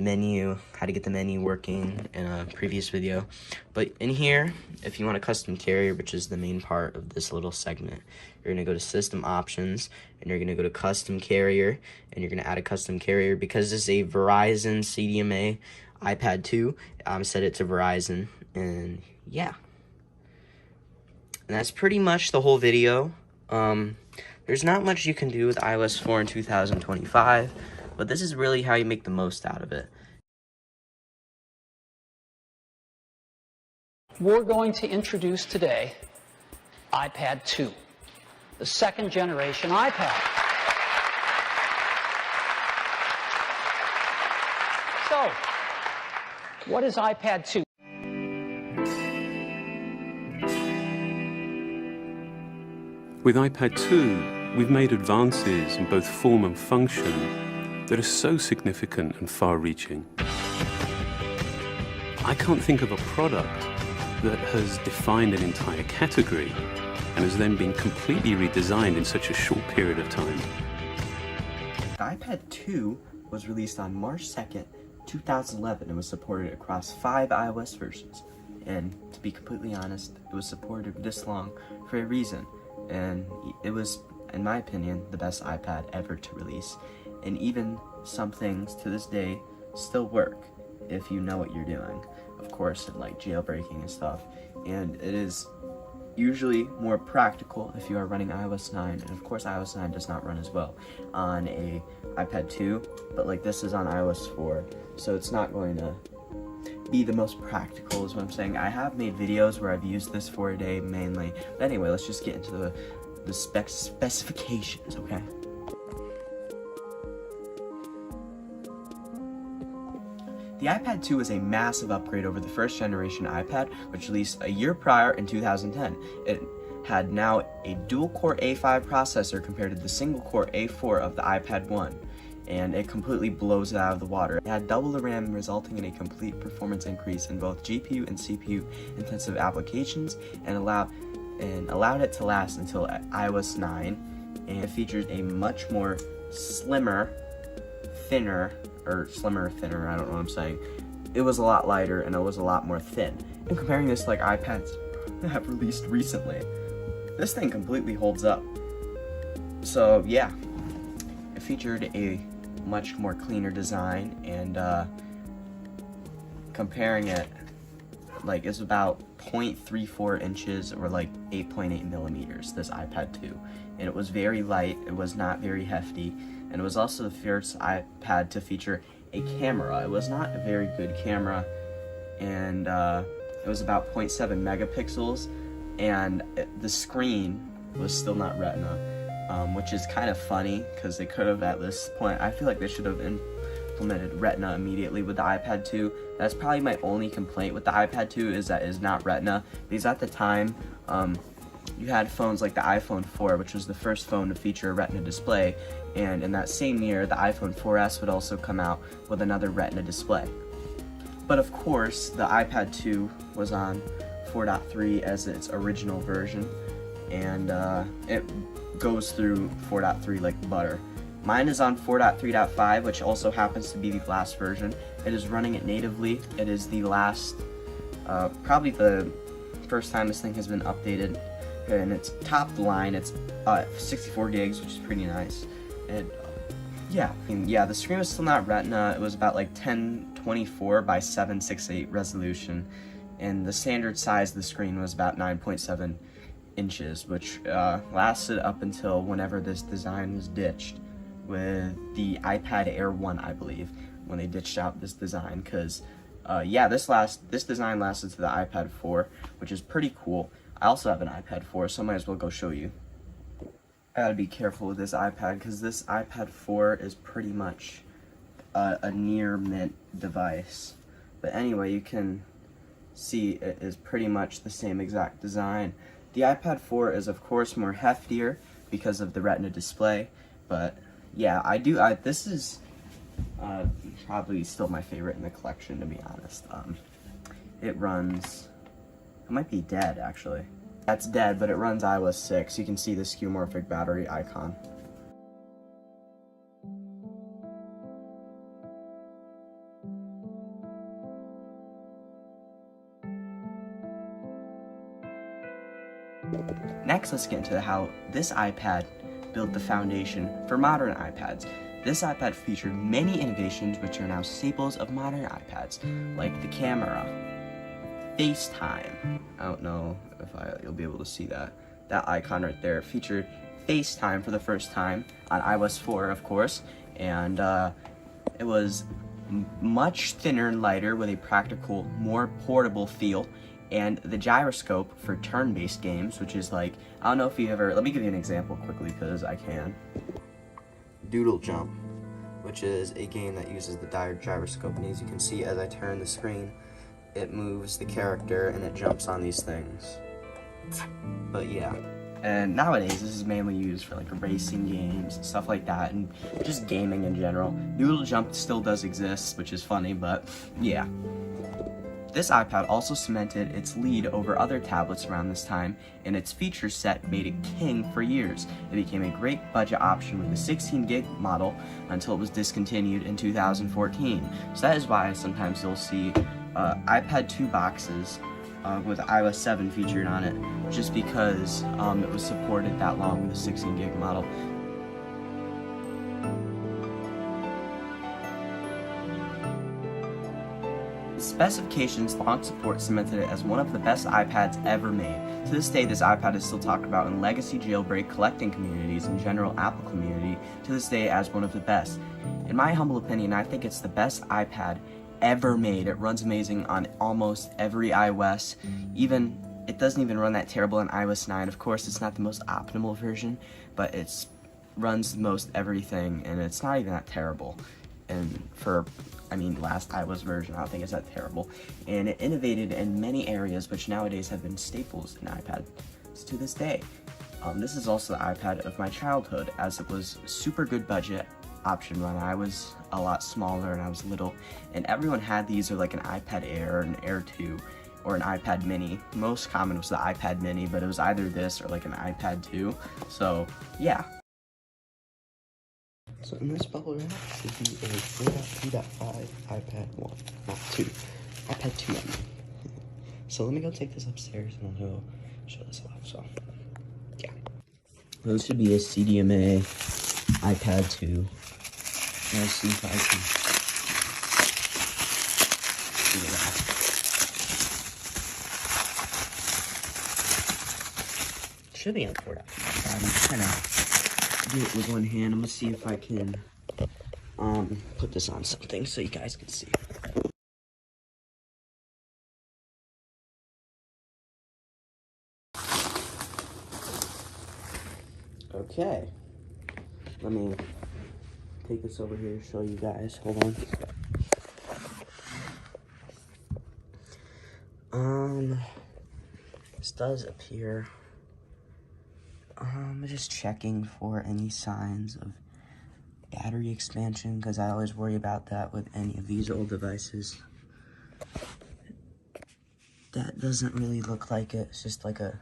menu, how to get the menu working in a previous video. But in here, if you want a custom carrier, which is the main part of this little segment, you're going to go to System Options, and you're going to go to Custom Carrier, and you're going to add a custom carrier. Because this is a Verizon CDMA iPad 2, set it to Verizon, and yeah. And that's pretty much the whole video. There's not much you can do with iOS 4 in 2025, but this is really how you make the most out of it. We're going to introduce today iPad 2, the second generation iPad. So, what is iPad 2? With iPad 2, we've made advances in both form and function that are so significant and far-reaching. I can't think of a product that has defined an entire category and has then been completely redesigned in such a short period of time. The iPad 2 was released on March 2nd, 2011, and was supported across 5 iOS versions. And to be completely honest, it was supported this long for a reason. And it was, in my opinion, the best iPad ever to release. And even some things to this day still work if you know what you're doing. Of course, like jailbreaking and stuff. And it is usually more practical if you are running iOS 9. And of course, iOS 9 does not run as well on a iPad 2. But like this is on iOS 4. So it's not going to be the most practical is what I'm saying. I have made videos where I've used this for a day mainly. But anyway, let's just get into the specifications, okay? The iPad 2 is a massive upgrade over the first generation iPad, which released a year prior in 2010. It had now a dual-core A5 processor compared to the single-core A4 of the iPad 1. And it completely blows it out of the water. It had double the RAM, resulting in a complete performance increase in both GPU and CPU intensive applications, and allowed it to last until iOS 9. And it features a much more slimmer, thinner, I don't know what I'm saying. It was a lot lighter and it was a lot more thin. And comparing this to like iPads that have released recently, this thing completely holds up. So yeah, it featured a much more cleaner design, and comparing it, like, it's about 0.34 inches or like 8.8 millimeters, this iPad 2. And it was very light, it was not very hefty, and it was also the first iPad to feature a camera. It was not a very good camera, and it was about 0.7 megapixels, and the screen was still not Retina. Which is kind of funny because they could have at this point, I feel like they should have implemented Retina immediately with the iPad 2. That's probably my only complaint with the iPad 2 is that it's not Retina, because at the time, you had phones like the iPhone 4, which was the first phone to feature a Retina display, and in that same year, the iPhone 4S would also come out with another Retina display. But of course, the iPad 2 was on 4.3 as its original version, and it goes through 4.3 like butter. Mine is on 4.3.5, which also happens to be the last version. It is running it natively. It is the last, probably the first time this thing has been updated, and it's top line. It's 64 gigs, which is pretty nice. And yeah, the screen was still not Retina. It was about like 1024 by 768 resolution, and the standard size of the screen was about 9.7 inches, which lasted up until whenever this design was ditched with the iPad Air 1, I believe, when they ditched out this design, because this design lasted to the iPad 4, which is pretty cool. I also have an iPad 4, so I might as well go show you. I gotta be careful with this iPad, because this iPad 4 is pretty much a near mint device. But anyway, you can see it is pretty much the same exact design. The iPad 4 is of course more heftier because of the Retina display, but yeah, this is probably still my favorite in the collection, to be honest. It runs, it might be dead actually. That's dead, but it runs iOS 6. You can see the skeuomorphic battery icon. Next, let's get into how this iPad built the foundation for modern iPads. This iPad featured many innovations which are now staples of modern iPads, like the camera, FaceTime. I don't know if you'll be able to see that icon right there. It featured FaceTime for the first time on iOS 4, of course, and it was much thinner and lighter with a practical, more portable feel, and the gyroscope for turn-based games, which is like, I don't know if you ever, let me give you an example quickly because I can. Doodle Jump, which is a game that uses the gyroscope, and as you can see, as I turn the screen, it moves the character and it jumps on these things. But yeah, and nowadays this is mainly used for like racing games and stuff like that, and just gaming in general. Doodle Jump still does exist, which is funny, but yeah. This iPad also cemented its lead over other tablets around this time, and its feature set made it king for years. It became a great budget option with the 16 gig model until it was discontinued in 2014. So that is why sometimes you'll see iPad 2 boxes with iOS 7 featured on it, just because it was supported that long with the 16 gig model. The specifications long support cemented it as one of the best iPads ever made. To this day, this iPad is still talked about in legacy jailbreak collecting communities and general Apple community to this day as one of the best. In my humble opinion, I think it's the best iPad ever made. It runs amazing on almost every iOS. It doesn't even run that terrible on iOS 9. Of course, it's not the most optimal version, but it runs most everything, and it's not even that terrible. And last iOS version, I don't think it's that terrible. And it innovated in many areas which nowadays have been staples in iPads to this day. This is also the iPad of my childhood, as it was a super good budget option when I was a lot smaller and I was little. And everyone had these, or like an iPad Air, an Air 2, or an iPad Mini. Most common was the iPad Mini, but it was either this or like an iPad 2. So yeah. So in this bubble wrap should be a 4.3.5 iPad 1, not 2. iPad 2, I mean. So let me go take this upstairs and I'll go show this off, so yeah. Well, this should be a CDMA iPad 2. Let's see if I can do that. Should be on 4.5. I'm trying to do it with one hand. I'm gonna see if I can put this on something so you guys can see. Okay, let me take this over here to show you guys. Hold on. This does appear. I'm just checking for any signs of battery expansion, because I always worry about that with any of these old devices. That doesn't really look like it. It's just like a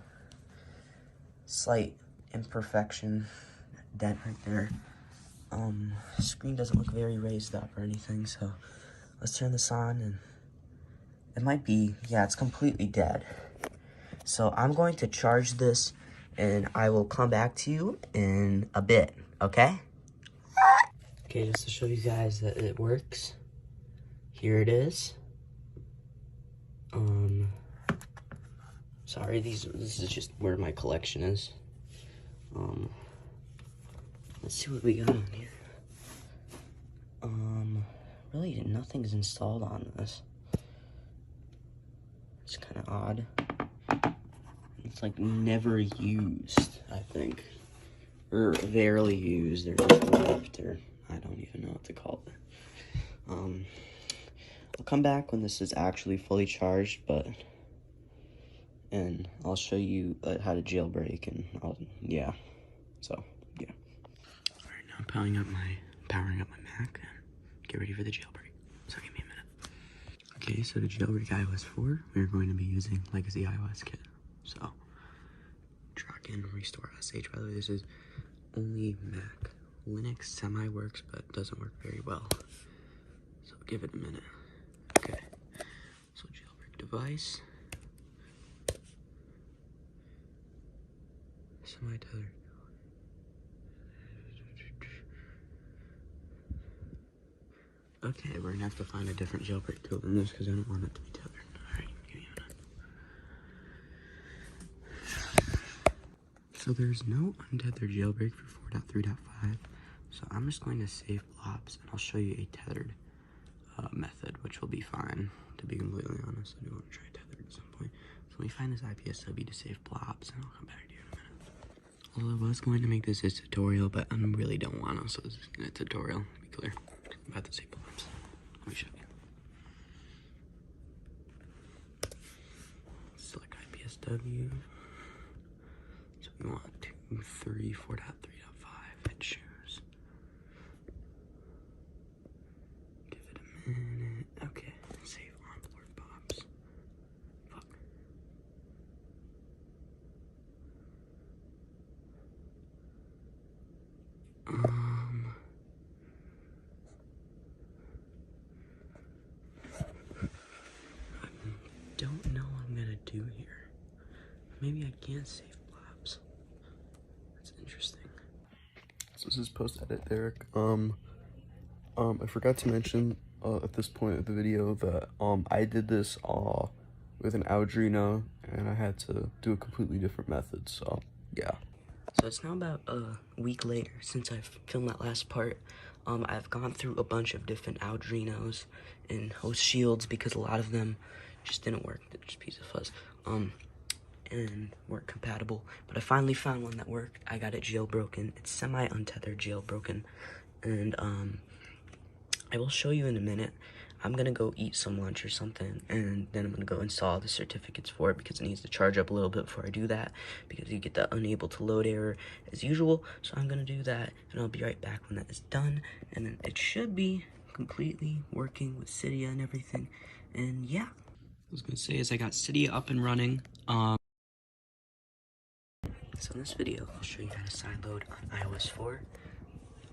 slight imperfection, dent right there. Screen doesn't look very raised up or anything, so let's turn this on, and it might be, yeah, it's completely dead. So I'm going to charge this, and I will come back to you in a bit, okay? Okay, just to show you guys that it works, here it is. Sorry, this is just where my collection is. Let's see what we got on here. Really nothing's installed on this. It's kind of odd. It's like never used, I think. Or barely used, or just left, or I don't even know what to call it. I'll come back when this is actually fully charged, and I'll show you how to jailbreak, and yeah. So, yeah. All right, now I'm powering up my Mac, and get ready for the jailbreak. So give me a minute. Okay, so to jailbreak iOS 4, we're going to be using Legacy iOS Kit. So, track and restore SH. By the way, this is only Mac. Linux semi-works, but doesn't work very well. So give it a minute. Okay, so jailbreak device. Semi-tethered. Okay, we're gonna have to find a different jailbreak tool than this because I don't want it to be tethered. Alright, give me a minute. So there's no untethered jailbreak for 4.3.5. So I'm just going to save blobs, and I'll show you a tethered method, which will be fine, to be completely honest. I do want to try tethered at some point. So let me find this IPSW to save blobs, and I'll come back to you in a minute. Although I was going to make this a tutorial, but I really don't want to, so this is a tutorial, to be clear. I'm about to save blobs. Let me show you. Select IPSW. So we want 2.3, 4.3.5, hit choose. Give it a minute. Okay, save onboard pops. Fuck. I don't know what I'm gonna do here. Maybe I can't save blobs. That's interesting. So this is post-edit, Derek. I forgot to mention at this point of the video that I did this with an Arduino, and I had to do a completely different method, so yeah. So it's now about a week later since I've filmed that last part. I've gone through a bunch of different Arduinos and host shields because a lot of them just didn't work. They're just a piece of fuzz. And weren't compatible. But I finally found one that worked. I got it jailbroken. It's semi-untethered jailbroken. And I will show you in a minute. I'm gonna go eat some lunch or something, and then I'm gonna go install the certificates for it because it needs to charge up a little bit before I do that, because you get that unable to load error as usual. So I'm gonna do that, and I'll be right back when that is done, and then it should be completely working with Cydia and everything. And yeah, I was gonna say is I got Cydia up and running. So in this video, I'll show you how to sideload on iOS 4.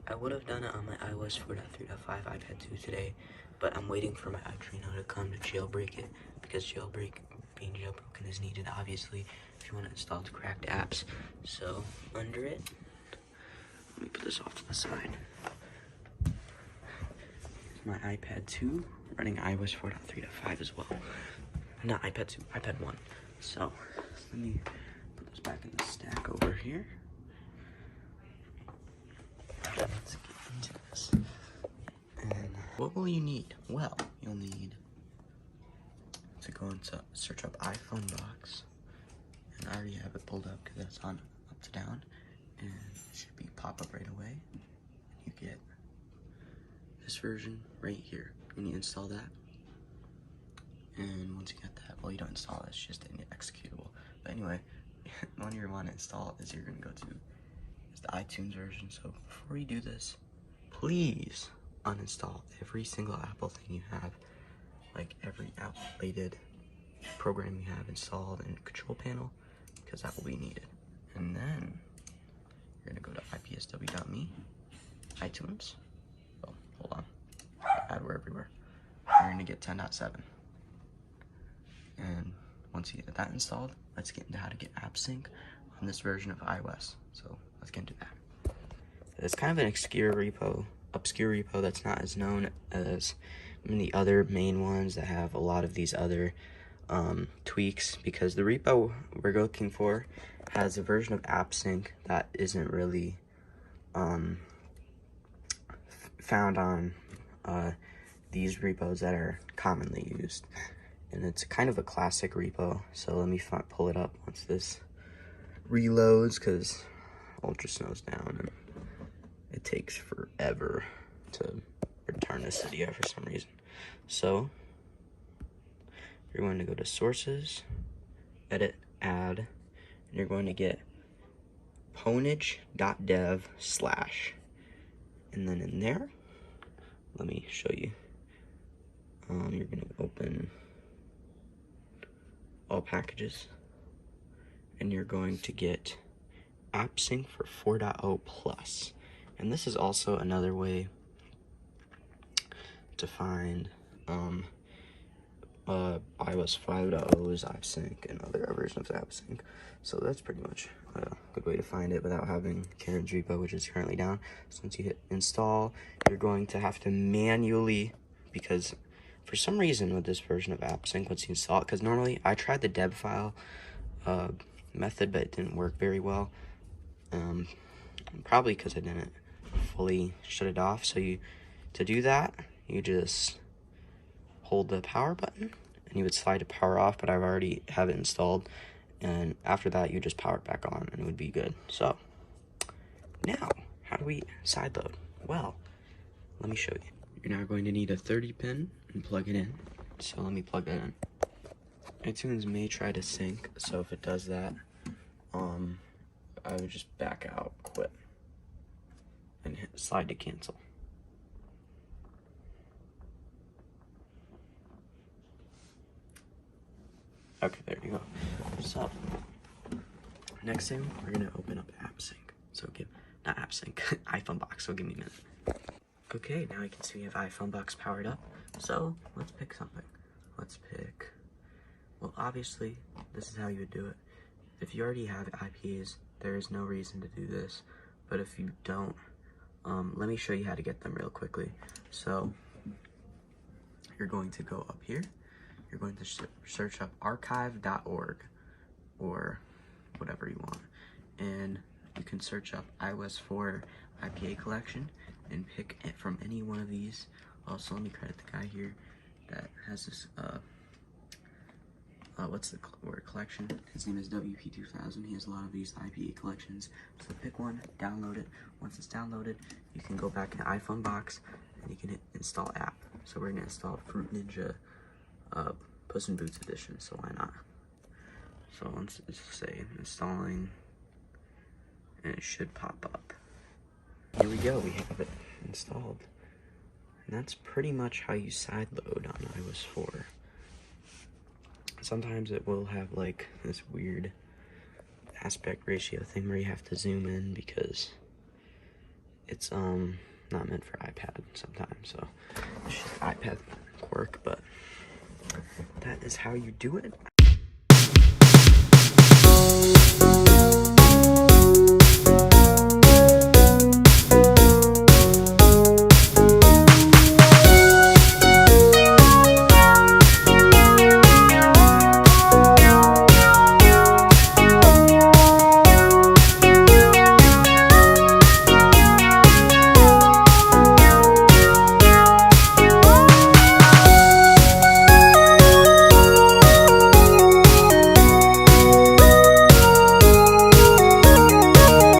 I would have done it on my iOS 4.3.5 iPad 2 today, but I'm waiting for my Arduino to come to jailbreak it, because being jailbroken is needed, obviously, if you want to install cracked apps. So, under it, let me put this off to the side. Here's my iPad 2 running iOS 4.3.5 as well. Not iPad 2, iPad 1. So, let me put this back in the stack over here. Let's get into this. And what will you need? Well, you'll need to go into search up iPhone box, and I already have it pulled up because that's on up to down, and it should be pop up right away. You get this version right here, and you install that. And once you get that, well, you don't install it, it's just an executable. But anyway, one you want to install is you're going to go to the iTunes version. So before you do this, please uninstall every single Apple thing you have, like every outdated program you have installed in the control panel, because that will be needed. And then you're going to go to ipsw.me, iTunes. Oh, hold on. Adware everywhere. You're going to get 10.7. And once you get that installed, let's get into how to get AppSync on this version of iOS. So let's get into that. It's kind of an obscure repo that's not as known as many other main ones that have a lot of these other tweaks, because the repo we're looking for has a version of AppSync that isn't really found on these repos that are commonly used. And it's kind of a classic repo, so let me pull it up once this reloads, because Ultra snow's down and it takes forever to return this video for some reason. So you're going to go to sources, edit, add, and you're going to get ponage.dev/, and then in there, let me show you. You're going to open all packages, and you're going to get AppSync for 4.0 plus. And this is also another way to find iOS 5.0's AppSync and other versions of AppSync. So that's pretty much a good way to find it without having Karen's repo, which is currently down. So once you hit install, you're going to have to manually, because for some reason with this version of AppSync, once you install it, because normally I tried the deb file method, but it didn't work very well. Probably because I didn't fully shut it off. So to do that, you just hold the power button and you would slide to power off, but I've already have it installed, and after that you just power it back on and it would be good. So now, how do we sideload? Well, let me show you. You're now going to need a 30 pin and plug it in. So let me plug that in. iTunes may try to sync, so if it does that, I would just back out, quit, and hit slide to cancel. Okay, there you go. So, next thing, we're gonna open up AppSync. So not AppSync, iPhone box, so give me a minute. Okay, now you can see we have iPhone box powered up. So, let's pick something. Well, obviously, this is how you would do it. If you already have IPs, there is no reason to do this. But if you don't, let me show you how to get them real quickly. So, you're going to go up here. You're going to search up archive.org or whatever you want. And you can search up iOS 4 IPA collection and pick it from any one of these. Also, let me credit the guy here that has this, what's the word, collection? His name is WP2000. He has a lot of these IPA collections. So pick one, download it. Once it's downloaded, you can go back in iPhone box and you can hit install app. So we're gonna install Fruit Ninja Puss in Boots edition, so why not? So once it's say installing, and it should pop up. Here we go, we have it installed. And that's pretty much how you sideload on iOS 4. Sometimes it will have like this weird aspect ratio thing where you have to zoom in because it's not meant for iPad sometimes, so it's just iPad quirk, but that is how you do it.